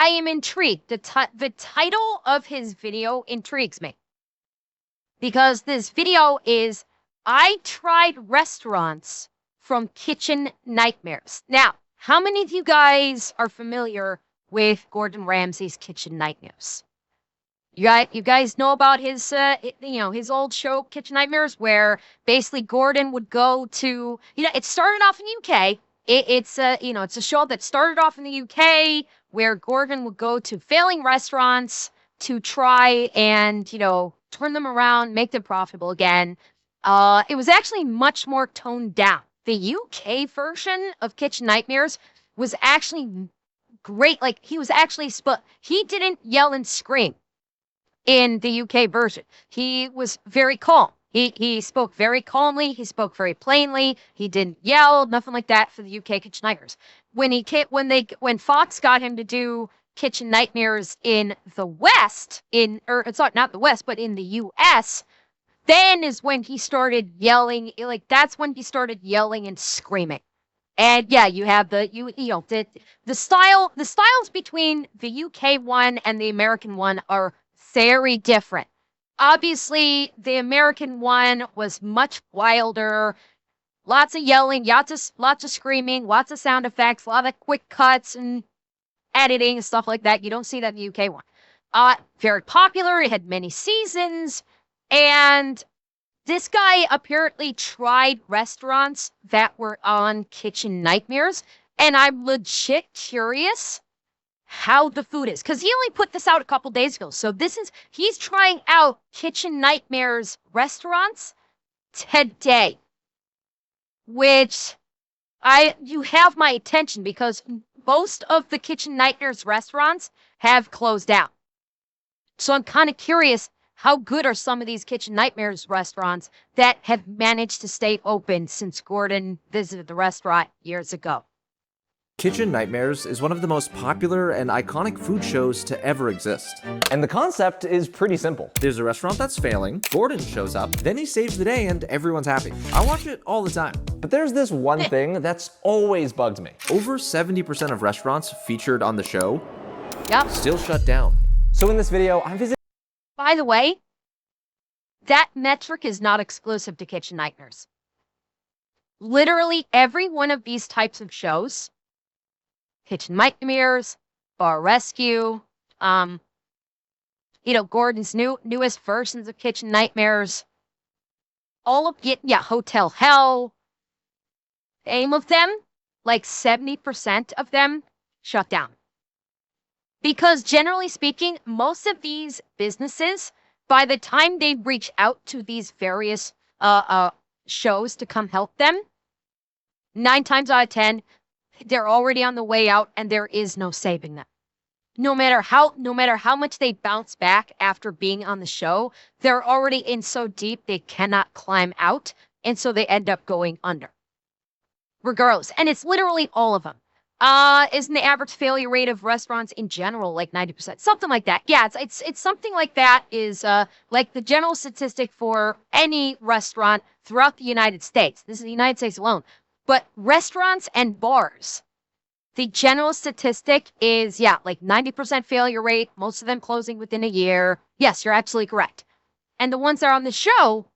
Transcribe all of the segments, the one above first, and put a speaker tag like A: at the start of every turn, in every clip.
A: I am intrigued. The title of his video intrigues me. Because this video is, I tried restaurants from Kitchen Nightmares. Now, how many of you guys are familiar with Gordon Ramsay's Kitchen Nightmares? You guys know about his, his old show, Kitchen Nightmares, where basically Gordon would go to, it started off in the UK. It's a show that started off in the UK where Gordon would go to failing restaurants to try and, turn them around, make them profitable again. It was actually much more toned down. The UK version of Kitchen Nightmares was actually great. Like, he didn't yell and scream in the UK version. He was very calm. He spoke very calmly. He spoke very plainly. He didn't yell, nothing like that for the UK Kitchen Nightmares. When Fox got him to do Kitchen Nightmares in the West, it's not the West, but in the US, then is when he started yelling. Like, that's when he started yelling and screaming. And yeah, you have the styles between the UK one and the American one are very different. Obviously, the American one was much wilder. Lots of yelling, lots of screaming, lots of sound effects, a lot of quick cuts and editing and stuff like that. You don't see that in the UK one. Very popular. It had many seasons. And this guy apparently tried restaurants that were on Kitchen Nightmares. And I'm legit curious how the food is. Because he only put this out a couple days ago. So he's trying out Kitchen Nightmares restaurants today. Which you have my attention because most of the Kitchen Nightmares restaurants have closed down. So I'm kind of curious, how good are some of these Kitchen Nightmares restaurants that have managed to stay open since Gordon visited the restaurant years ago?
B: Kitchen Nightmares is one of the most popular and iconic food shows to ever exist.
C: And the concept is pretty simple.
B: There's a restaurant that's failing, Gordon shows up, then he saves the day and everyone's happy. I watch it all the time.
C: But there's this one thing that's always bugged me.
B: Over 70% of restaurants featured on the show still shut down.
C: So in this video, I'm visiting.
A: By the way, that metric is not exclusive to Kitchen Nightmares. Literally every one of these types of shows, Kitchen Nightmares, Bar Rescue, Gordon's newest versions of Kitchen Nightmares, all of it, Hotel Hell, aim of them, like 70% of them shut down. Because generally speaking, most of these businesses, by the time they reach out to these various shows to come help them, 9 times out of 10, they're already on the way out and there is no saving them. No matter how much they bounce back after being on the show, they're already in so deep they cannot climb out, and so they end up going under. Regardless, and it's literally all of them. Isn't the average failure rate of restaurants in general like 90%? Something like that. Yeah, it's something like that is like the general statistic for any restaurant throughout the United States. This is the United States alone. But restaurants and bars, the general statistic is, like 90% failure rate, most of them closing within a year. Yes, you're absolutely correct. And the ones that are on the show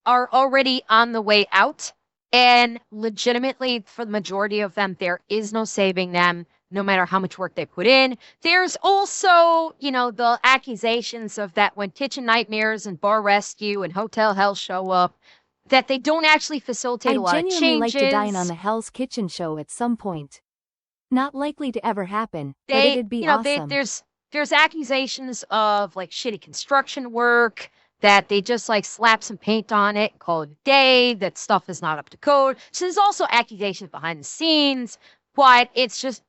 A: are already on the way out. And legitimately, for the majority of them, there is no saving them, no matter how much work they put in. There's also, the accusations of that when Kitchen Nightmares and Bar Rescue and Hotel Hell show up, that they don't actually facilitate a lot of changes.
D: I genuinely like to dine on the Hell's Kitchen show at some point. Not likely to ever happen, but it'd be awesome.
A: There's accusations of like shitty construction work, that they just like slap some paint on it, call it a day, that stuff is not up to code. So there's also accusations behind the scenes, but it's just,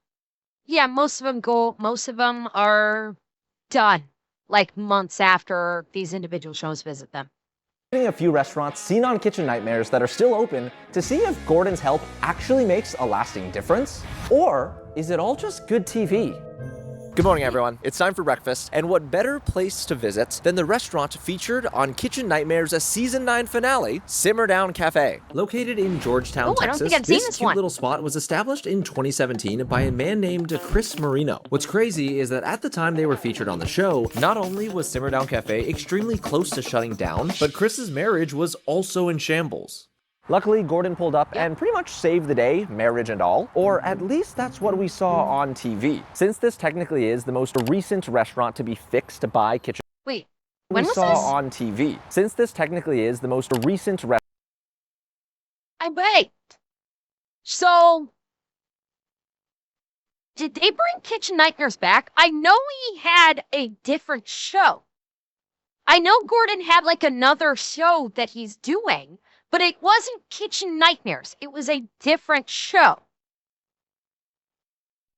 A: most of them are done like months after these individual shows visit them.
C: A few restaurants seen on Kitchen Nightmares that are still open to see if Gordon's help actually makes a lasting difference, or is it all just good TV?
B: Good morning, everyone. It's time for breakfast, and what better place to visit than the restaurant featured on Kitchen Nightmares' season 9 finale, Simmerdown Cafe. Located in Georgetown,
A: I don't
B: Texas,
A: think I've seen
B: this
A: this
B: cute
A: one.
B: little spot was established in 2017 by a man named Chris Marino. What's crazy is that at the time they were featured on the show, not only was Simmerdown Cafe extremely close to shutting down, but Chris's marriage was also in shambles.
C: Luckily, Gordon pulled up and pretty much saved the day, marriage and all. Or at least that's what we saw on TV. Since this technically is the most recent restaurant to be fixed by Kitchen
A: Wait, when was
C: saw
A: this?
C: on TV. Since this technically is the most recent restaurant.
A: Wait. So, did they bring Kitchen Nightmares back? I know he had a different show. I know Gordon had like another show that he's doing, but it wasn't Kitchen Nightmares. It was a different show.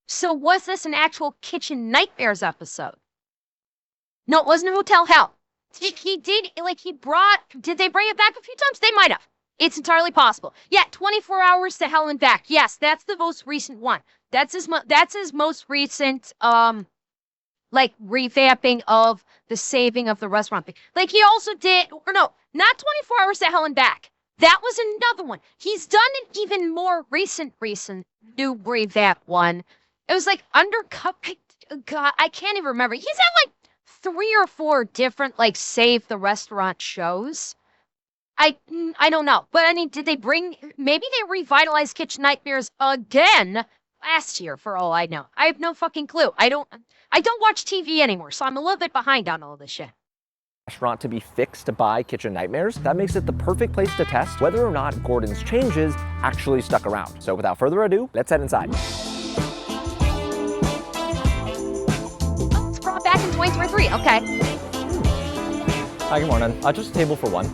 A: So was this an actual Kitchen Nightmares episode? No, it wasn't Hotel Hell. Did they bring it back a few times? They might have. It's entirely possible. Yeah, 24 Hours to Hell and Back. Yes, that's the most recent one. That's his most recent, revamping of the saving of the revamp thing. Like, he also did, or no, not 24 Hours to Hell and Back. That was another one. He's done an even more recent new revamp one. It was like Undercover. God, I can't even remember. He's had like 3 or 4 different like save the restaurant shows. I don't know, but I mean, maybe they revitalized Kitchen Nightmares again last year for all I know. I have no fucking clue. I don't watch TV anymore, so I'm a little bit behind on all this shit.
C: Restaurant to be fixed by Kitchen Nightmares. That makes it the perfect place to test whether or not Gordon's changes actually stuck around. So without further ado, let's head inside.
A: It's brought back in 2023. Okay.
C: Hi, good morning. Just a table for one.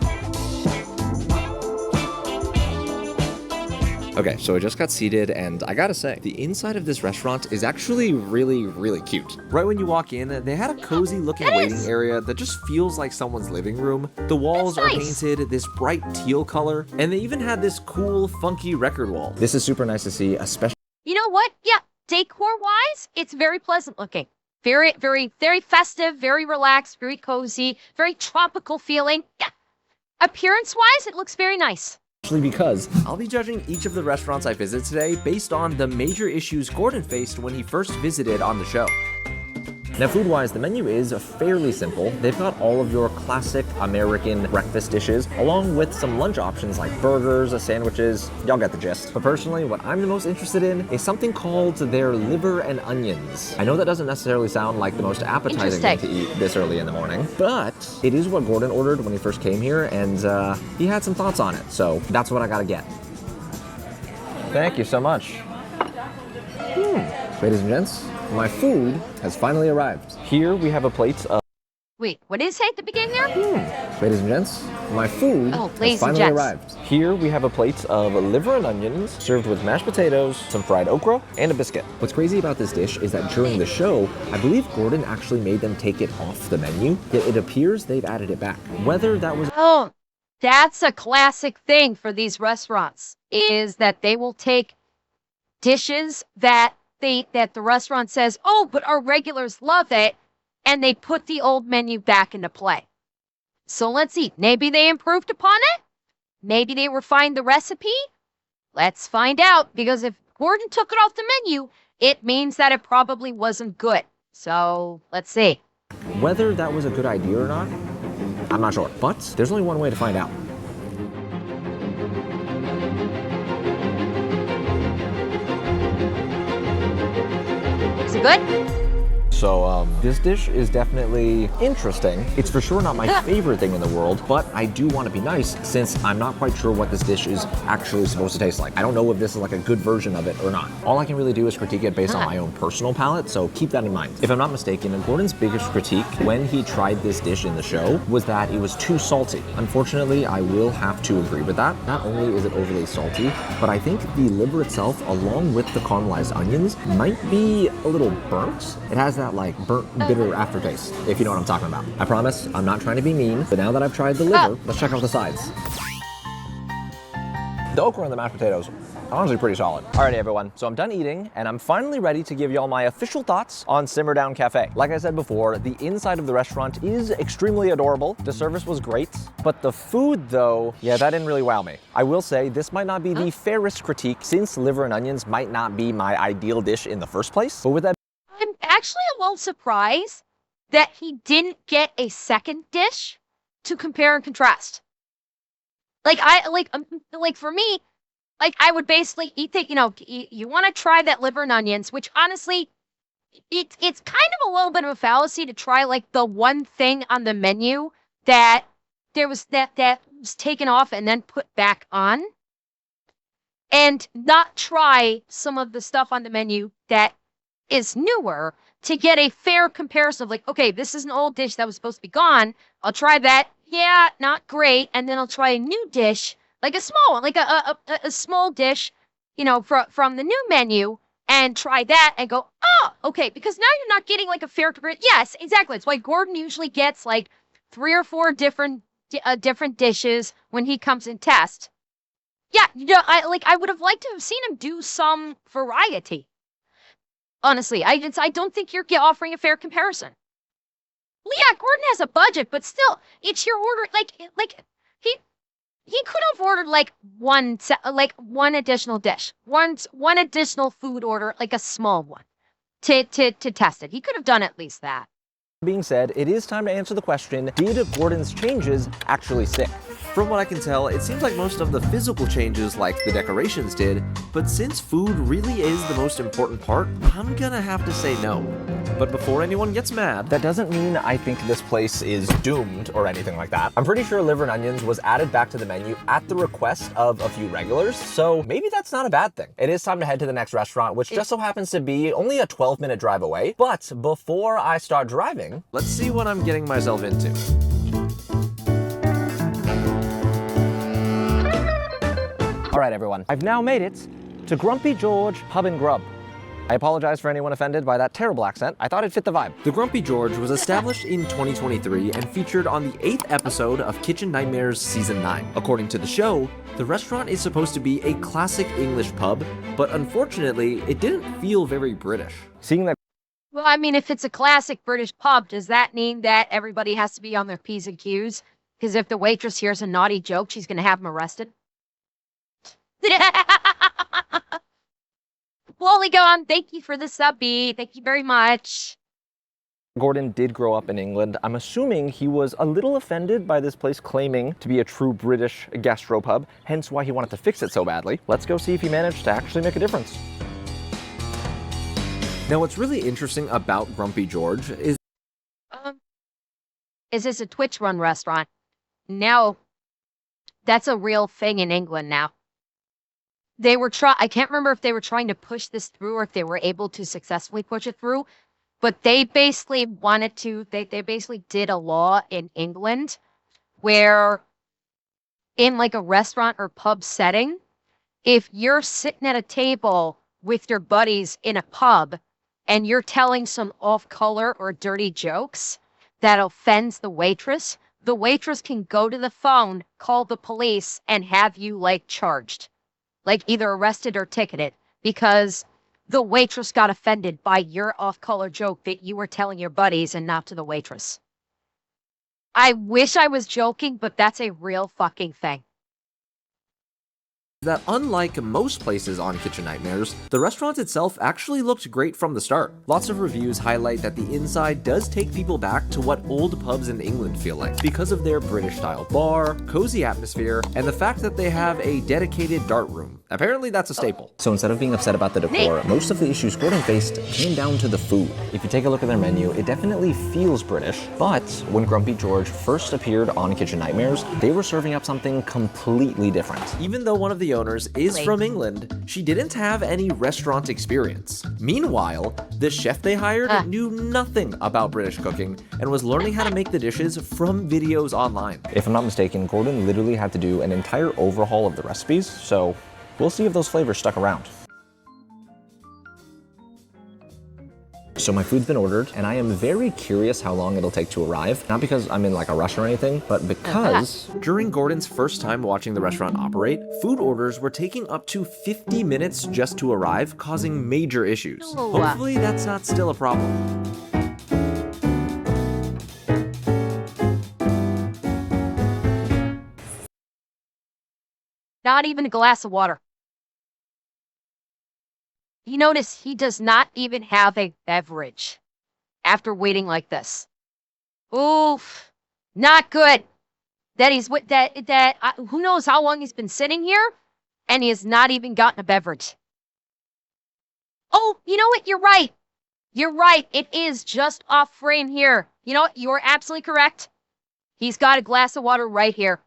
B: Okay, so I just got seated, and I gotta say, the inside of this restaurant is actually really, really cute. Right when you walk in, they had a cozy looking waiting area that just feels like someone's living room. The walls are painted this bright teal color, and they even had this cool, funky record wall. This is super nice to see, especially.
A: You know what? Yeah, decor-wise, it's very pleasant looking. Very, very, very festive, very relaxed, very cozy, very tropical feeling. Yeah. Appearance-wise, it looks very nice.
B: Because I'll be judging each of the restaurants I visit today based on the major issues Gordon faced when he first visited on the show.
C: Now, food-wise, the menu is fairly simple. They've got all of your classic American breakfast dishes, along with some lunch options like burgers, sandwiches. Y'all get the gist. But personally, what I'm the most interested in is something called their liver and onions. I know that doesn't necessarily sound like the most appetizing thing to eat this early in the morning, but it is what Gordon ordered when he first came here, and he had some thoughts on it, so that's what I gotta get. Thank you so much. Ladies and gents, my food has finally arrived. Here we have a plate of...
A: Wait, what did it say at the beginning there?
C: Ladies and gents, my food has finally arrived. Here we have a plate of liver and onions served with mashed potatoes, some fried okra, and a biscuit. What's crazy about this dish is that during the show, I believe Gordon actually made them take it off the menu, yet it appears they've added it back. Whether that was...
A: Oh, that's a classic thing for these restaurants, is that they will take dishes that the restaurant says, oh, but our regulars love it, and they put the old menu back into play. So let's see. Maybe they improved upon it? Maybe they refined the recipe? Let's find out, because if Gordon took it off the menu, it means that it probably wasn't good. So let's see.
C: Whether that was a good idea or not, I'm not sure. But there's only one way to find out.
A: Is it good?
C: So, this dish is definitely interesting. It's for sure not my favorite thing in the world, but I do want to be nice since I'm not quite sure what this dish is actually supposed to taste like. I don't know if this is like a good version of it or not. All I can really do is critique it based on my own personal palate, so keep that in mind. If I'm not mistaken, Gordon's biggest critique when he tried this dish in the show was that it was too salty. Unfortunately, I will have to agree with that. Not only is it overly salty, but I think the liver itself, along with the caramelized onions, might be a little burnt. It has that like burnt, bitter aftertaste, if you know what I'm talking about. I promise, I'm not trying to be mean, but now that I've tried the liver, let's check out the sides. The okra and the mashed potatoes Honestly pretty solid. Alrighty everyone, so I'm done eating and I'm finally ready to give y'all my official thoughts on Simmerdown Cafe. Like I said before, the inside of the restaurant is extremely adorable. The service was great, but the food though, yeah, that didn't really wow me. I will say this might not be the fairest critique since liver and onions might not be my ideal dish in the first place. But with that,
A: I'm actually a little surprised that he didn't get a second dish to compare and contrast. Like for me, like I would basically eat the, you want to try that liver and onions, which honestly, it's kind of a little bit of a fallacy to try like the one thing on the menu that that was taken off and then put back on, and not try some of the stuff on the menu that is newer to get a fair comparison of like, okay, this is an old dish that was supposed to be gone. I'll try that. Yeah, not great. And then I'll try a new dish, like a small one, like a small dish, from the new menu, and try that and go, oh, okay, because now you're not getting like a fair comparison. Yes, exactly. It's why Gordon usually gets like 3 or 4 different dishes when he comes in test. Yeah, I would have liked to have seen him do some variety. Honestly, I don't think you're offering a fair comparison. Well, yeah, Gordon has a budget, but still, it's your order. Like he could have ordered like one additional dish, one additional food order, like a small one, to test it. He could have done at least that.
C: being said, it is time to answer the question, did Gordon's changes actually stick?
B: From what I can tell, it seems like most of the physical changes like the decorations did, but since food really is the most important part, I'm gonna have to say no. But before anyone gets mad,
C: that doesn't mean I think this place is doomed or anything like that. I'm pretty sure liver and onions was added back to the menu at the request of a few regulars, so maybe that's not a bad thing. It is time to head to the next restaurant, which just so happens to be only a 12-minute drive away. But before I start driving,
B: let's see what I'm getting myself into.
C: All right, everyone, I've now made it to Grumpy George Pub and Grub. I apologize for anyone offended by that terrible accent. I thought it fit the vibe.
B: The Grumpy George was established in 2023 and featured on the 8th episode of Kitchen Nightmares Season 9. According to the show, the restaurant is supposed to be a classic English pub, but unfortunately, it didn't feel very British.
C: Seeing that.
A: Well, I mean, if it's a classic British pub, does that mean that everybody has to be on their P's and Q's? Because if the waitress hears a naughty joke, she's going to have them arrested? Polygon, thank you for the sub-B. Thank you very much.
C: Gordon did grow up in England. I'm assuming he was a little offended by this place claiming to be a true British gastropub, hence why he wanted to fix it so badly. Let's go see if he managed to actually make a difference.
B: Now, what's really interesting about Grumpy George is
A: this a Twitch-run restaurant? No. That's a real thing in England now. They were I can't remember if they were trying to push this through or if they were able to successfully push it through, but they basically wanted to, they basically did a law in England where in like a restaurant or pub setting, if you're sitting at a table with your buddies in a pub and you're telling some off-color or dirty jokes that offends the waitress can go to the phone, call the police, and have you like charged. Like either arrested or ticketed, because the waitress got offended by your off-color joke that you were telling your buddies and not to the waitress. I wish I was joking, but that's a real fucking thing.
B: That unlike most places on Kitchen Nightmares, the restaurant itself actually looked great from the start. Lots of reviews highlight that the inside does take people back to what old pubs in England feel like, because of their British-style bar, cozy atmosphere, and the fact that they have a dedicated dart room. Apparently that's a staple.
C: So instead of being upset about the decor, most of the issues Gordon faced came down to the food. If you take a look at their menu, it definitely feels British, but when Grumpy George first appeared on Kitchen Nightmares, they were serving up something completely different.
B: Even though one of the owners is from England, she didn't have any restaurant experience. Meanwhile, the chef they hired knew nothing about British cooking and was learning how to make the dishes from videos online.
C: If I'm not mistaken, Gordon literally had to do an entire overhaul of the recipes, so we'll see if those flavors stuck around. So my food's been ordered, and I am very curious how long it'll take to arrive. Not because I'm in like a rush or anything, but because...
B: During Gordon's first time watching the restaurant operate, food orders were taking up to 50 minutes just to arrive, causing major issues. Hopefully that's not still a problem.
A: Not even a glass of water. You notice he does not even have a beverage after waiting like this. Oof, not good. That he's with who knows how long he's been sitting here, and he has not even gotten a beverage. Oh, you know what? You're right. You're right. It is just off frame here. You know what? You're absolutely correct. He's got a glass of water right here.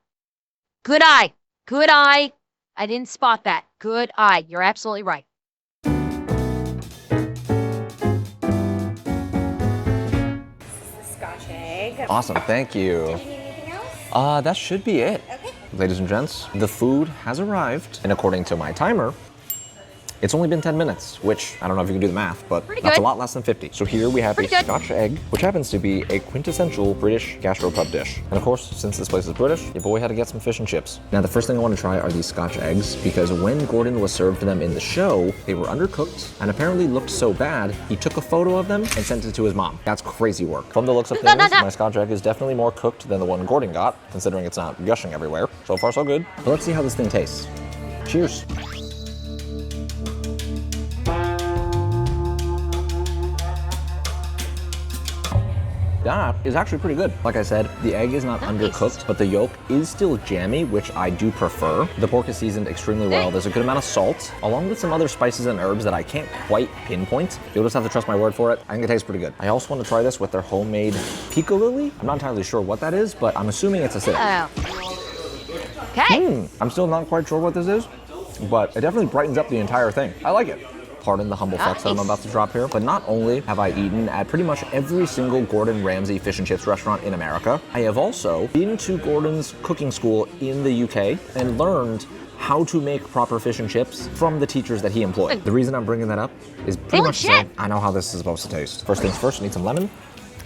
A: Good eye. Good eye. I didn't spot that. Good eye. You're absolutely right.
E: Scotch egg.
C: Awesome, thank you.
E: Do you need anything else?
C: That should be it.
E: Okay.
C: Ladies and gents, the food has arrived, and according to my timer, it's only been 10 minutes, which I don't know if you can do the math, but that's a lot less than 50. So here we have a Scotch egg, which happens to be a quintessential British gastropub dish. And of course, since this place is British, your boy had to get some fish and chips. Now, the first thing I want to try are these Scotch eggs, because when Gordon was served them in the show, they were undercooked and apparently looked so bad, he took a photo of them and sent it to his mom. That's crazy work. From the looks of things, my Scotch egg is definitely more cooked than the one Gordon got, considering it's not gushing everywhere. So far, so good. But let's see how this thing tastes. Cheers. That is actually pretty good. Like I said, the egg is not undercooked, but the yolk is still jammy, which I do prefer. The pork is seasoned extremely well. There's a good amount of salt, along with some other spices and herbs that I can't quite pinpoint. You'll just have to trust my word for it. I think it tastes pretty good. I also want to try this with their homemade piccalilli. I'm not entirely sure what that is, but I'm assuming it's acidic.
A: Okay.
C: I'm still not quite sure what this is, but it definitely brightens up the entire thing. I like it. Pardon the humble flex that I'm about to drop here, but not only have I eaten at pretty much every single Gordon Ramsay fish and chips restaurant in America, I have also been to Gordon's cooking school in the UK and learned how to make proper fish and chips from the teachers that he employed. The reason I'm bringing that up is pretty much so I know how this is supposed to taste. First things first, need some lemon.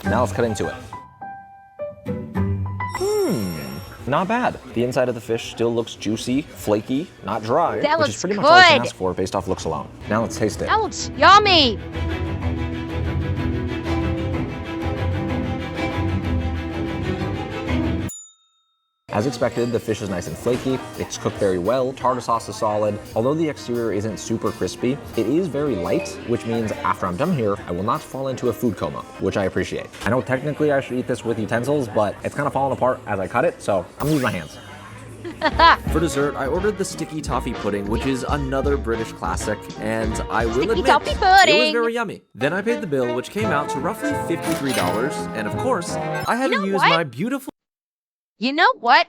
C: Now let's cut into it. Not bad. The inside of the fish still looks juicy, flaky, not dry, which is pretty much all I can ask for based off looks alone. Now let's taste it.
A: That looks yummy.
C: As expected, the fish is nice and flaky, it's cooked very well, tartar sauce is solid. Although the exterior isn't super crispy, it is very light, which means after I'm done here, I will not fall into a food coma, which I appreciate. I know technically I should eat this with utensils, but it's kind of falling apart as I cut it, so I'm gonna use my hands.
B: For dessert, I ordered the sticky toffee pudding, which is another British classic, and I will admit, it was very yummy. Then I paid the bill, which came out to roughly $53, and of course, I had to use my beautiful...
A: You know what?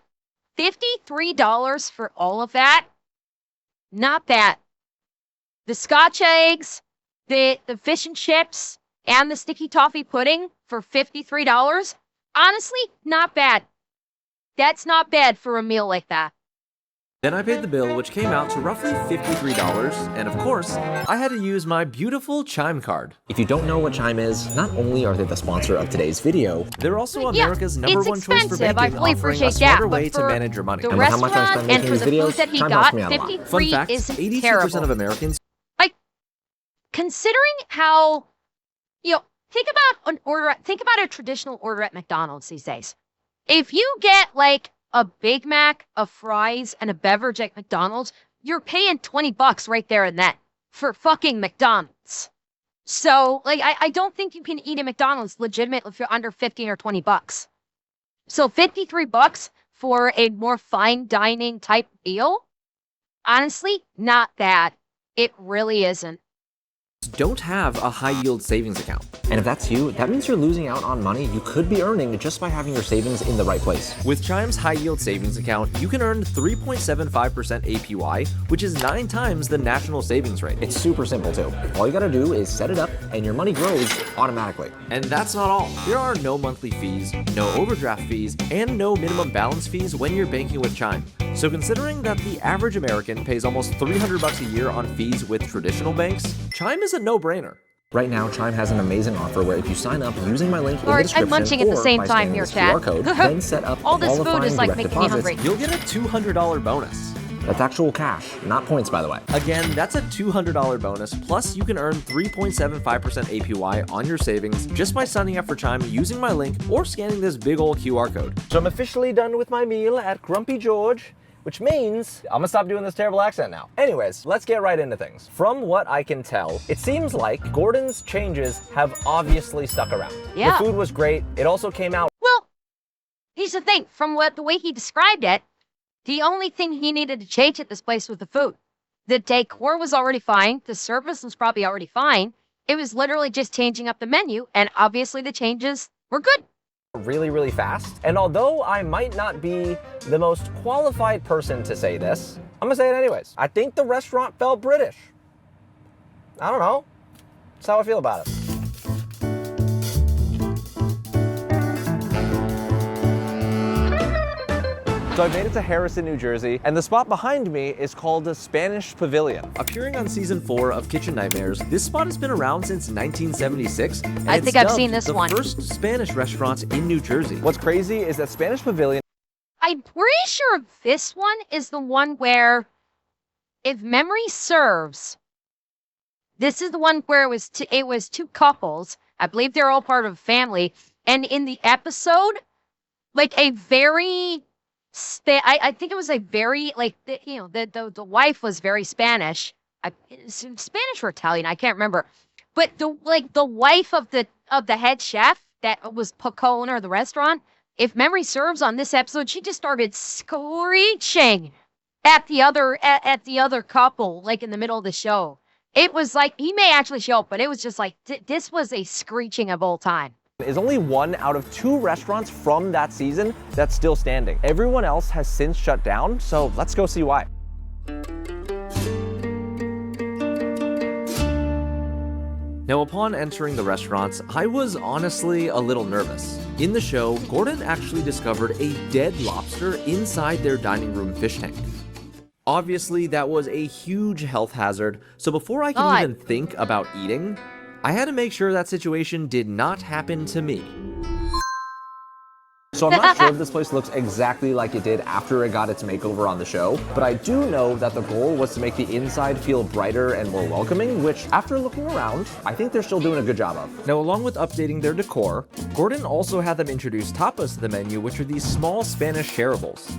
A: $53 for all of that? Not bad. The Scotch eggs, the fish and chips, and the sticky toffee pudding for $53? Honestly, not bad. That's not bad for a meal like that.
B: Then I paid the bill, which came out to roughly $53, and of course, I had to use my beautiful Chime card.
C: If you don't know what Chime is, not only are they the sponsor of today's video,
B: they're also America's #1 choice for banking,
A: I fully
B: offering a
A: appreciate
B: smaller
A: that,
B: way
A: but
B: to manage your money.
A: The
C: and with how much I spend making these videos,
A: that he
C: Chime
A: got,
C: helps me out a lot.
A: 53
B: Fun fact,
A: isn't
B: 82%
A: terrible.
B: of Americans...
A: Like, considering how, think about a traditional order at McDonald's these days. If you get like a Big Mac, a fries, and a beverage at McDonald's, you're paying $20 right there and then for fucking McDonald's. So, like, I don't think you can eat at McDonald's legitimately if you're under 15 or $20. So $53 for a more fine dining type meal? Honestly, not bad. It really isn't.
B: don't have a high yield savings account.
C: And if that's you, that means you're losing out on money you could be earning just by having your savings in the right place.
B: With Chime's high yield savings account, you can earn 3.75% APY, which is 9 times the national savings rate.
C: It's super simple too. All you gotta do is set it up and your money grows automatically.
B: And that's not all. There are no monthly fees, no overdraft fees, and no minimum balance fees when you're banking with Chime. So considering that the average American pays almost $300 a year on fees with traditional banks, Chime is a no-brainer.
C: Right now, Chime has an amazing offer where if you sign up using my link in the
A: Sorry,
C: description
A: I'm munching at the
C: or
A: same
C: by
A: time
C: scanning
A: here,
C: this
A: chat.
C: QR code, then set up
A: All this food
C: qualifying
A: is like
C: direct
A: making me
C: deposits.
A: hungry.
B: You'll get a $200 bonus.
C: That's actual cash, not points, by the way.
B: Again, that's a $200 bonus, plus you can earn 3.75% APY on your savings just by signing up for Chime using my link or scanning this big ol' QR code.
C: So I'm officially done with my meal at Grumpy George, which means I'm gonna stop doing this terrible accent now. Anyways, let's get right into things. From what I can tell, it seems like Gordon's changes have obviously stuck around.
A: Yeah.
C: The food was great. It also came out.
A: Well, here's the thing. From the way he described it, the only thing he needed to change at this place was the food. The decor was already fine. The service was probably already fine. It was literally just changing up the menu, and obviously the changes were good.
C: Really, really fast. And although I might not be the most qualified person to say this, I'm gonna say it anyways. I think the restaurant felt British. I don't know. That's how I feel about it. So I made it to Harrison, New Jersey, and the spot behind me is called the Spanish Pavilion.
B: Appearing on season 4 of Kitchen Nightmares, this spot has been around since 1976. And
A: I
B: it's
A: think I've
B: dubbed
A: seen this one.
B: the first Spanish restaurant in New Jersey.
C: What's crazy is that Spanish Pavilion
A: I'm pretty sure this one is the one where, if memory serves, this is the one where it was two couples. I believe they're all part of a family. And in the episode, like a very, I think it was a very, like, the wife was very Spanish. Spanish or Italian, I can't remember. But the wife of the head chef that was co-owner of the restaurant, if memory serves, on this episode, she just started screeching at the other couple, like in the middle of the show. It was like, he may actually show up, but it was just like, this was a screeching of all time.
C: is only 1 out of 2 restaurants from that season that's still standing. Everyone else has since shut down, so let's go see why.
B: Now, upon entering the restaurants, I was honestly a little nervous. In the show, Gordon actually discovered a dead lobster inside their dining room fish tank. Obviously, that was a huge health hazard, so before I could even think about eating, I had to make sure that situation did not happen to me.
C: So I'm not sure if this place looks exactly like it did after it got its makeover on the show, but I do know that the goal was to make the inside feel brighter and more welcoming, which, after looking around, I think they're still doing a good job of.
B: Now, along with updating their decor, Gordon also had them introduce tapas to the menu, which are these small Spanish shareables.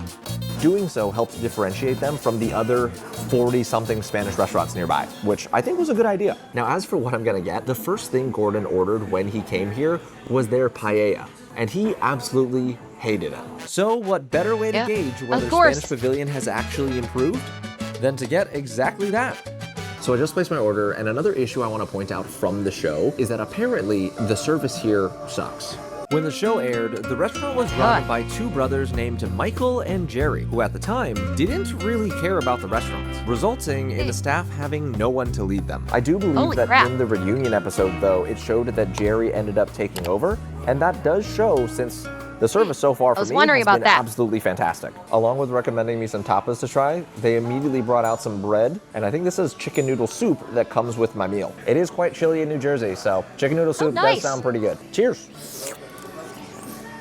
C: Doing so helps differentiate them from the other 40-something Spanish restaurants nearby, which I think was a good idea. Now, as for what I'm gonna get, the first thing Gordon ordered when he came here was their paella, and he absolutely hated it.
B: So what better way to gauge whether Spanish Pavilion has actually improved than to get exactly that?
C: So I just placed my order, and another issue I want to point out from the show is that apparently the service here sucks.
B: When the show aired, the restaurant was run by 2 brothers named Michael and Jerry, who at the time didn't really care about the restaurant, resulting in the staff having no one to lead them.
C: I do believe that in the reunion episode, though, it showed that Jerry ended up taking over, and that does show since the service so far for me has been absolutely fantastic. Along with recommending me some tapas to try, they immediately brought out some bread, and I think this is chicken noodle soup that comes with my meal. It is quite chilly in New Jersey, so chicken noodle soup does sound pretty good. Cheers.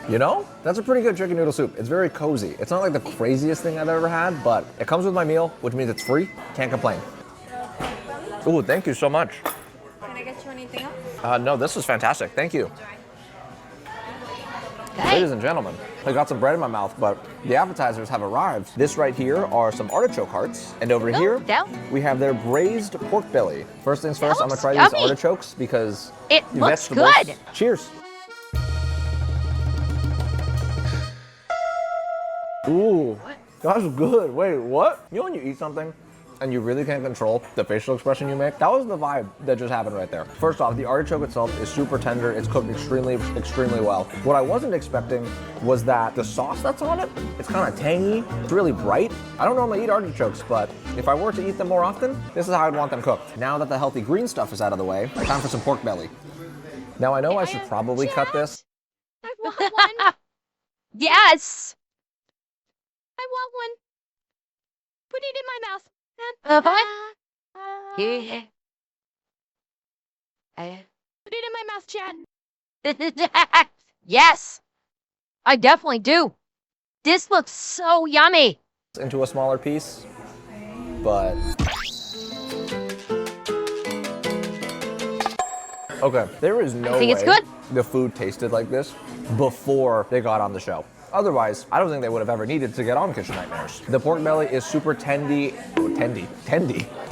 C: You know, that's a pretty good chicken noodle soup. It's very cozy. It's not like the craziest thing I've ever had, but it comes with my meal, which means it's free. Can't complain. Ooh, thank you so much.
E: Can I get you anything else?
C: No, this is fantastic. Thank you. Ladies and gentlemen, I got some bread in my mouth, but the appetizers have arrived. This right here are some artichoke hearts, and over here we have their braised pork belly. First things first, I'm gonna try these artichokes because
A: it looks good.
C: Cheers. Ooh, that's good. Wait, what? You know when you eat something and you really can't control the facial expression you make? That was the vibe that just happened right there. First off, the artichoke itself is super tender. It's cooked extremely, extremely well. What I wasn't expecting was that the sauce that's on it, it's kind of tangy. It's really bright. I don't normally eat artichokes, but if I were to eat them more often, this is how I'd want them cooked. Now that the healthy green stuff is out of the way, time for some pork belly. Now I know I should probably cut this.
E: I want one.
A: Yes.
E: I want one. Put it in my mouth.
A: Yeah.
E: Put it in my mouth, Chad.
A: Yes, I definitely do. This looks so yummy.
C: Into a smaller piece, but okay, there is no
A: think
C: way
A: it's good.
C: the food tasted like this before they got on the show. Otherwise, I don't think they would have ever needed to get on Kitchen Nightmares. The pork belly is super tendy.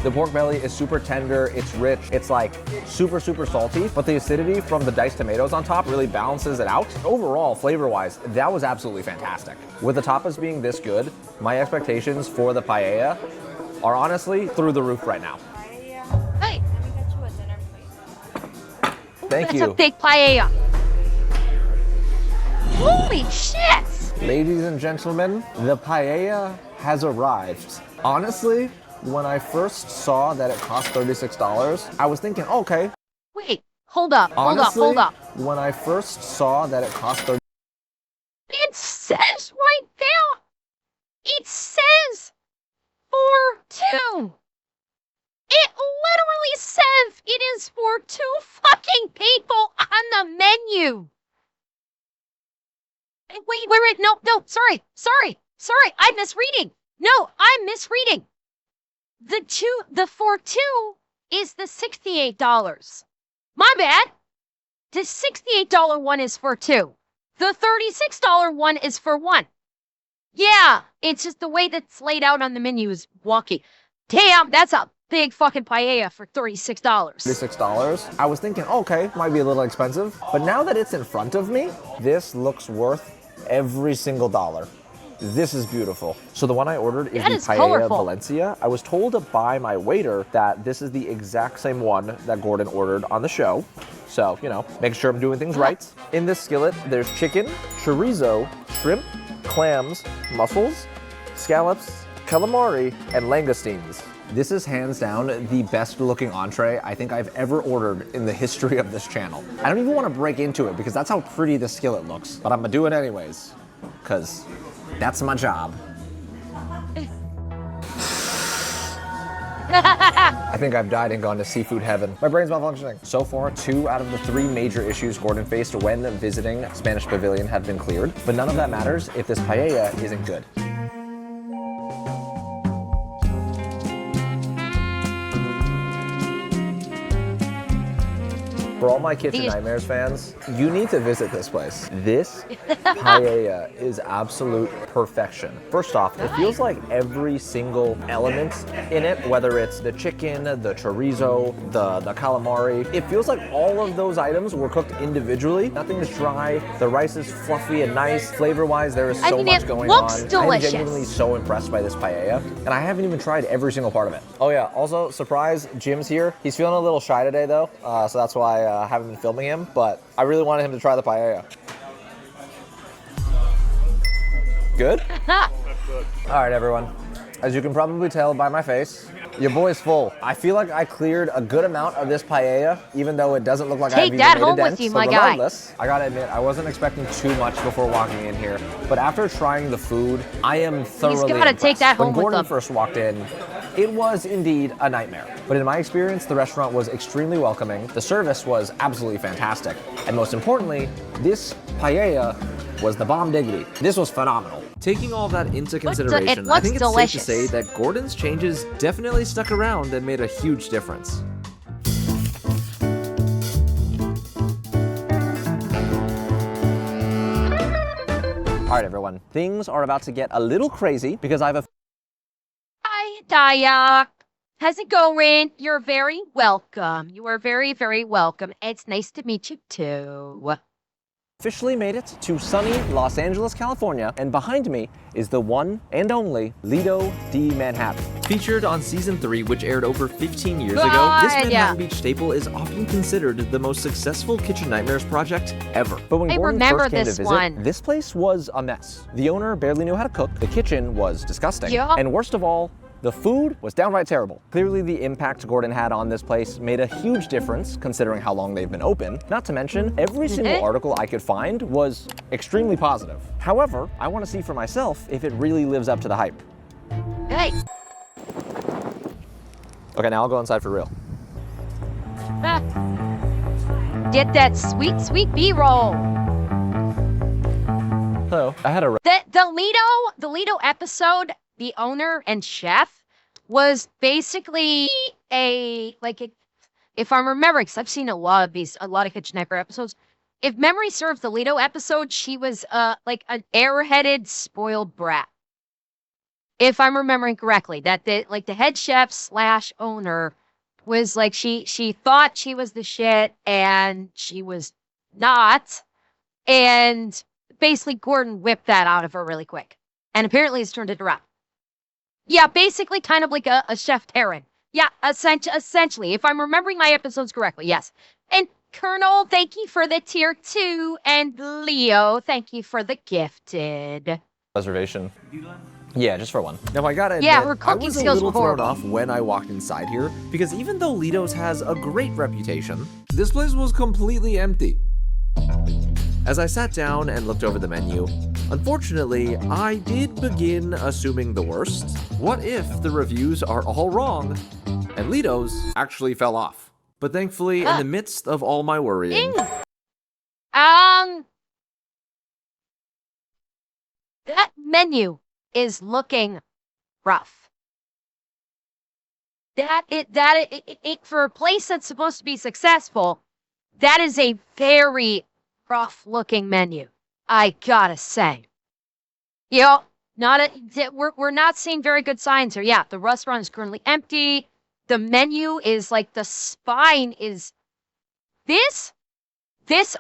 C: The pork belly is super tender, it's rich, it's like super salty, but the acidity from the diced tomatoes on top really balances it out. Overall, flavor-wise, that was absolutely fantastic. With the tapas being this good, my expectations for the paella are honestly through the roof right now.
A: Hey,
E: Let me get you a dinner plate.
C: Thank
A: that's
C: you.
A: a big paella. Holy shit!
C: Ladies and gentlemen, the paella has arrived. Honestly, when I first saw that it cost $36, I was thinking, okay.
A: Wait, hold up.
C: Honestly, when I first saw that it cost $36,
A: It says right there. It says for two. It literally says it is for two fucking people on the menu. Wait, no, sorry, I'm misreading. No, I'm misreading. The for two is the $68. My bad. The $68 one is for two. The $36 one is for one. Yeah, it's just the way that's laid out on the menu is wonky. Damn, that's a big fucking paella for $36.
C: $36, I was thinking, okay, might be a little expensive. But now that it's in front of me, this looks worth every single dollar. This is beautiful. So the one I ordered is
A: That
C: the
A: is
C: Paella
A: colorful.
C: Valencia. I was told by my waiter that this is the exact same one that Gordon ordered on the show. So, you know, making sure I'm doing things right. In this skillet, there's chicken, chorizo, shrimp, clams, mussels, scallops, calamari, and langoustines. This is hands down the best looking entree I think I've ever ordered in the history of this channel. I don't even want to break into it because that's how pretty the skillet looks, but I'm gonna do it anyways, because that's my job. I think I've died and gone to seafood heaven. My brain's malfunctioning. So far, 2 out of the 3 major issues Gordon faced when visiting Spanish Pavilion have been cleared, but none of that matters if this paella isn't good. For all my Kitchen Nightmares fans, you need to visit this place. This paella is absolute perfection. First off, it feels like every single element in it, whether it's the chicken, the chorizo, the calamari, it feels like all of those items were cooked individually. Nothing is dry. The rice is fluffy and nice. Flavor-wise, there is so much going on. I'm genuinely so impressed by this paella, and I haven't even tried every single part of it. Oh yeah, also, surprise, Jim's here. He's feeling a little shy today though, so that's why I haven't been filming him, but I really wanted him to try the paella. Good? All right, everyone. As you can probably tell by my face, your boy's full. I feel like I cleared a good amount of this paella, even though it doesn't look like I've even made a dent.
A: Take that home with you, my guy.
C: I gotta admit, I wasn't expecting too much before walking in here, but after trying the food, I am thoroughly impressed.
A: He's gotta take that home with him.
C: When Gordon first walked in, it was indeed a nightmare. But in my experience, the restaurant was extremely welcoming, the service was absolutely fantastic, and most importantly, this paella was the bomb diggity. This was phenomenal.
B: Taking all that into consideration, I think it's safe to say that Gordon's changes definitely stuck around and made a huge difference.
C: All right, everyone, things are about to get a little crazy because I have a...
A: Hi, Daya. How's it going? You're very welcome. You are very, very welcome. It's nice to meet you too.
C: Officially made it to sunny Los Angeles, California, and behind me is the one and only Lido de Manhattan.
B: Featured on season 3, which aired over 15 years ago, this Manhattan Beach staple is often considered the most successful Kitchen Nightmares project ever.
C: But when Gordon first came to visit, this place was a mess. The owner barely knew how to cook, the kitchen was disgusting, and worst of all, the food was downright terrible. Clearly the impact Gordon had on this place made a huge difference considering how long they've been open. Not to mention, every single article I could find was extremely positive. However, I want to see for myself if it really lives up to the hype.
A: Hey.
C: Okay, now I'll go inside for real.
A: get that sweet, sweet B-roll.
C: So I had a
A: The Lido episode, the owner and chef, was basically if I'm remembering, because I've seen a lot of Kitchen Nightmare episodes. If memory serves, the Lido episode, she was like an airheaded, spoiled brat. If I'm remembering correctly, that the head chef / owner was like she thought she was the shit and she was not, and basically Gordon whipped that out of her really quick, and apparently it's turned it around. Yeah, basically kind of like a Chef Taryn. Yeah, essentially, if I'm remembering my episodes correctly, yes. And Colonel, thank you for the tier 2, and Leo, thank you for the gifted
C: reservation. Yeah, just for one.
B: Now I gotta admit,
A: Yeah, her
B: I
A: cooking
B: was a
A: skills
B: little
A: were
B: thrown
A: horrible.
B: off when I walked inside here, because even though Lido's has a great reputation, this place was completely empty. As I sat down and looked over the menu, unfortunately, I did begin assuming the worst. What if the reviews are all wrong, and Lido's actually fell off? But thankfully, in the midst of all my worrying,
A: that menu is looking rough. For a place that's supposed to be successful, that is a very rough looking menu. I gotta say, we're not seeing very good signs here. Yeah, the restaurant is currently empty. The menu is like the spine is this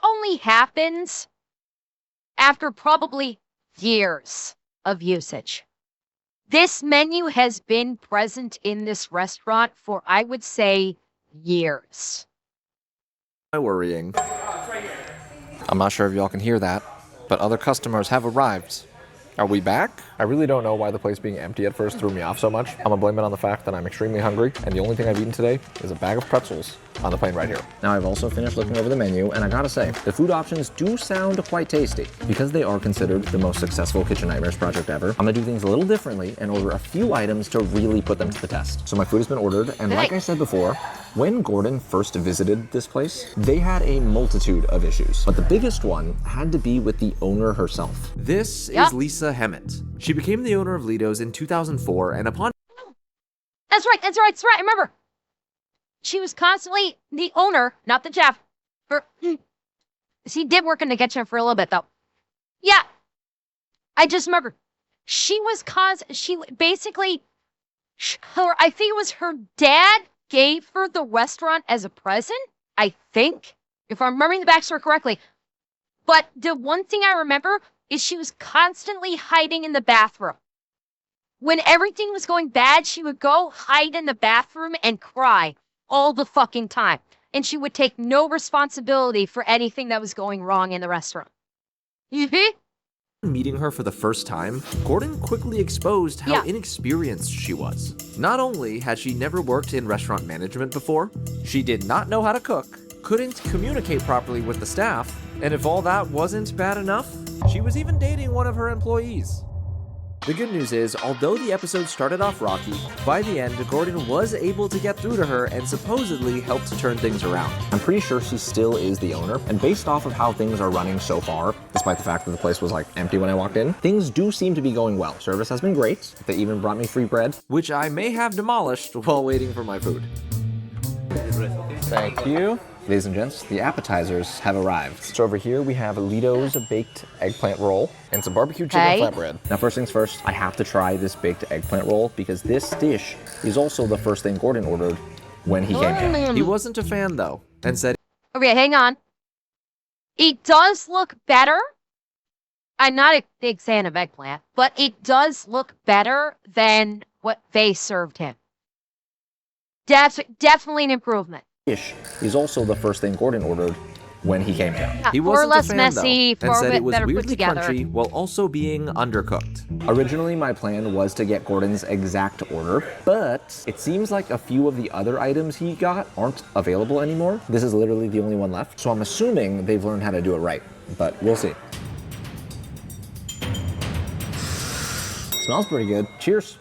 A: only happens after probably years of usage. This menu has been present in this restaurant for, I would say, years.
B: my worrying. I'm not sure if y'all can hear that, but other customers have arrived. Are we back?
C: I really don't know why the place being empty at first threw me off so much. I'm gonna blame it on the fact that I'm extremely hungry, and the only thing I've eaten today is a bag of pretzels on the plane right here. Now I've also finished looking over the menu, and I gotta say, the food options do sound quite tasty. Because they are considered the most successful Kitchen Nightmares project ever, I'm gonna do things a little differently and order a few items to really put them to the test. So my food has been ordered, and like I said before, when Gordon first visited this place, they had a multitude of issues, but the biggest one had to be with the owner herself.
B: This is Lisa Hemmett. She became the owner of Lido's in 2004, and upon
A: That's right. I remember. She was constantly the owner, not the chef. She did work in the kitchen for a little bit, though. Yeah. I just remember. She basically, I think it was her dad gave her the restaurant as a present, I think, if I'm remembering the backstory correctly. But the one thing I remember is she was constantly hiding in the bathroom. When everything was going bad, she would go hide in the bathroom and cry all the fucking time. And she would take no responsibility for anything that was going wrong in the restaurant.
B: meeting her for the first time, Gordon quickly exposed how inexperienced she was. Not only had she never worked in restaurant management before, she did not know how to cook, couldn't communicate properly with the staff, and if all that wasn't bad enough, she was even dating one of her employees. The good news is, although the episode started off rocky, by the end, Gordon was able to get through to her and supposedly helped to turn things around.
C: I'm pretty sure she still is the owner, and based off of how things are running so far, despite the fact that the place was like empty when I walked in, things do seem to be going well. Service has been great. They even brought me free bread,
B: which I may have demolished while waiting for my food.
C: Thank you. Ladies and gents, the appetizers have arrived. So over here we have Lido's baked eggplant roll and some barbecue chicken flatbread. Now first things first, I have to try this baked eggplant roll because this dish is also the first thing Gordon ordered when he came here.
B: He wasn't a fan though, and said,
A: okay, hang on. It does look better. I'm not a big fan of eggplant, but it does look better than what they served him. Definitely an improvement.
C: Dish is also the first thing Gordon ordered when he came here.
B: he
A: Far
B: wasn't
A: less
B: a fan
A: messy,
B: though, and
A: far
B: said
A: bit
B: it was
A: better put
B: weirdly
A: together.
B: crunchy while also being undercooked.
C: Originally, my plan was to get Gordon's exact order, but it seems like a few of the other items he got aren't available anymore. This is literally the only one left, so I'm assuming they've learned how to do it right, but we'll see. Smells pretty good. Cheers.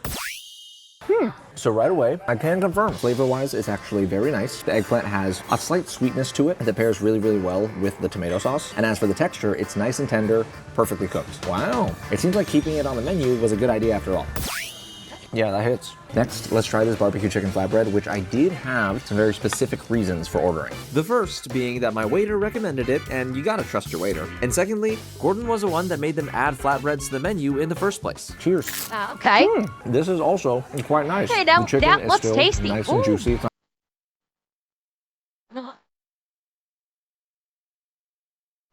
C: So right away, I can confirm, flavor-wise, it's actually very nice. The eggplant has a slight sweetness to it that pairs really, really well with the tomato sauce. And as for the texture, it's nice and tender, perfectly cooked. Wow. It seems like keeping it on the menu was a good idea after all. Yeah, that hits. Next, let's try this barbecue chicken flatbread, which I did have some very specific reasons for ordering.
B: The first being that my waiter recommended it, and you gotta trust your waiter. And secondly, Gordon was the one that made them add flatbreads to the menu in the first place.
C: Cheers.
A: Okay.
C: This is also quite nice.
A: Okay,
C: The chicken
A: that
C: is
A: looks
C: still
A: tasty.
C: nice
A: Ooh.
C: and juicy. It's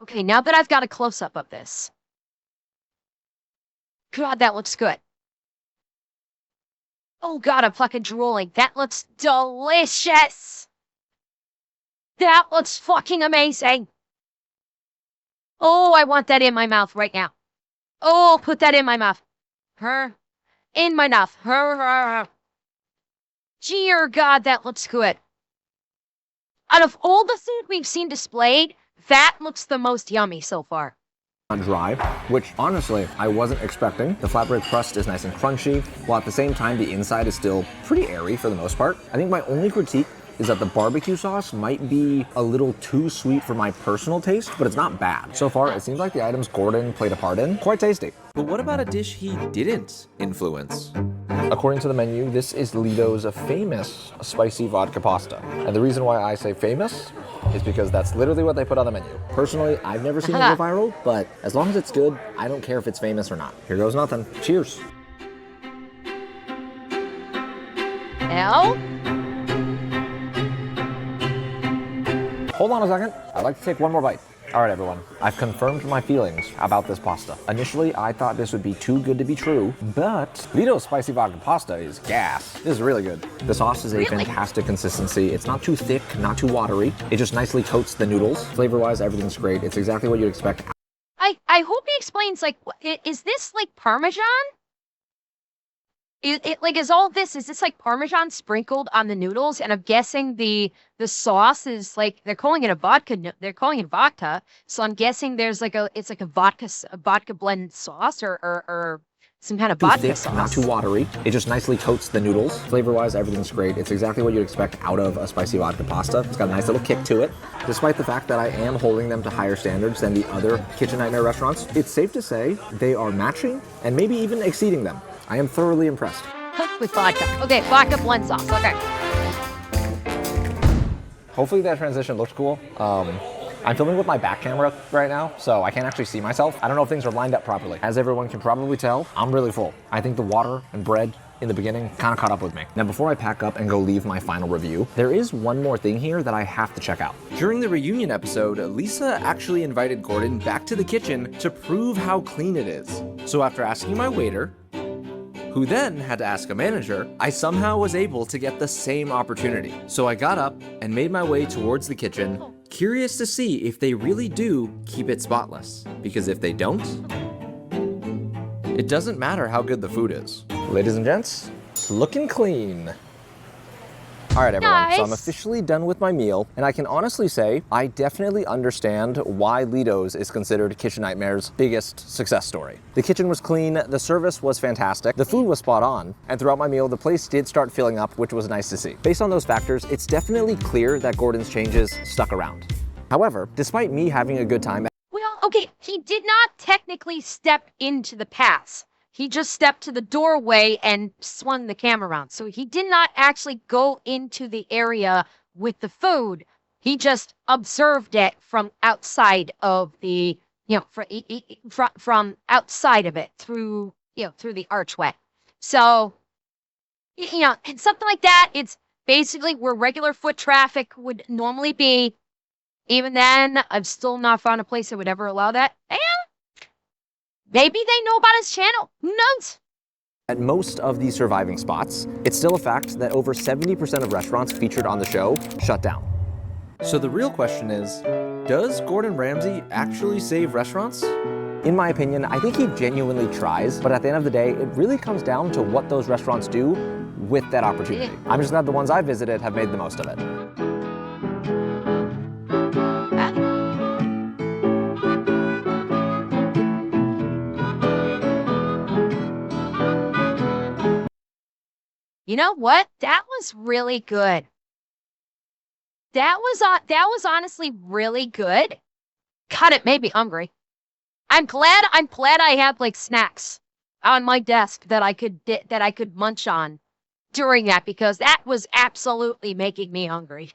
A: Okay, now that I've got a close-up of this. God, that looks good. Oh God, I'm fucking drooling. That looks delicious. That looks fucking amazing. Oh, I want that in my mouth right now. Oh, put that in my mouth. In my mouth. Dear God, that looks good. Out of all the food we've seen displayed, that looks the most yummy so far.
C: not dry, which honestly, I wasn't expecting. The flatbread crust is nice and crunchy, while at the same time, the inside is still pretty airy for the most part. I think my only critique is that the barbecue sauce might be a little too sweet for my personal taste, but it's not bad. So far, it seems like the items Gordon played a part in, quite tasty.
B: But what about a dish he didn't influence?
C: According to the menu, this is Lido's famous spicy vodka pasta. And the reason why I say famous is because that's literally what they put on the menu. Personally, I've never seen it go viral, but as long as it's good, I don't care if it's famous or not. Here goes nothing. Cheers.
A: L?
C: Hold on a second. I'd like to take one more bite. All right, everyone. I've confirmed my feelings about this pasta. Initially, I thought this would be too good to be true, but Lido's spicy vodka pasta is gas. This is really good. The sauce is a fantastic consistency. It's not too thick, not too watery. It just nicely coats the noodles. Flavor-wise, everything's great. It's exactly what you'd expect.
A: I hope he explains, like, is this like Parmesan? Is all this, is this like Parmesan sprinkled on the noodles? And I'm guessing the sauce is like, they're calling it a vodka, they're calling it vodka. So I'm guessing there's like it's like a vodka blend sauce or some kind of vodka
C: thick,
A: sauce.
C: Not too watery. It just nicely coats the noodles. Flavor-wise, everything's great. It's exactly what you'd expect out of a spicy vodka pasta. It's got a nice little kick to it. Despite the fact that I am holding them to higher standards than the other Kitchen Nightmare restaurants, it's safe to say they are matching and maybe even exceeding them. I am thoroughly impressed.
A: With vodka. Okay, vodka blend sauce. Okay.
C: Hopefully that transition looks cool. I'm filming with my back camera right now, so I can't actually see myself. I don't know if things are lined up properly. As everyone can probably tell, I'm really full. I think the water and bread in the beginning kind of caught up with me. Now, before I pack up and go leave my final review, there is one more thing here that I have to check out.
B: During the reunion episode, Lisa actually invited Gordon back to the kitchen to prove how clean it is. So after asking my waiter, who then had to ask a manager, I somehow was able to get the same opportunity. So I got up and made my way towards the kitchen, curious to see if they really do keep it spotless. Because if they don't, it doesn't matter how good the food is.
C: Ladies and gents, it's looking clean. All right, everyone, so I'm officially done with my meal, and I can honestly say I definitely understand why Lido's is considered Kitchen Nightmare's biggest success story. The kitchen was clean, the service was fantastic, the food was spot on, and throughout my meal, the place did start filling up, which was nice to see. Based on those factors, it's definitely clear that Gordon's changes stuck around. However, despite me having a good time,
A: Well, okay, he did not technically step into the pass. He just stepped to the doorway and swung the camera around. So he did not actually go into the area with the food. He just observed it from outside of the, from outside of it through the archway. So, and something like that, it's basically where regular foot traffic would normally be. Even then, I've still not found a place that would ever allow that. And maybe they know about his channel. Who knows?
C: at most of these surviving spots, it's still a fact that over 70% of restaurants featured on the show shut down.
B: So the real question is, does Gordon Ramsay actually save restaurants?
C: In my opinion, I think he genuinely tries, but at the end of the day, it really comes down to what those restaurants do with that opportunity. I'm just glad the ones I visited have made the most of it.
A: You know what? That was really good. That was honestly really good. God, it made me hungry. I'm glad I have like snacks on my desk that I could munch on during that because that was absolutely making me hungry.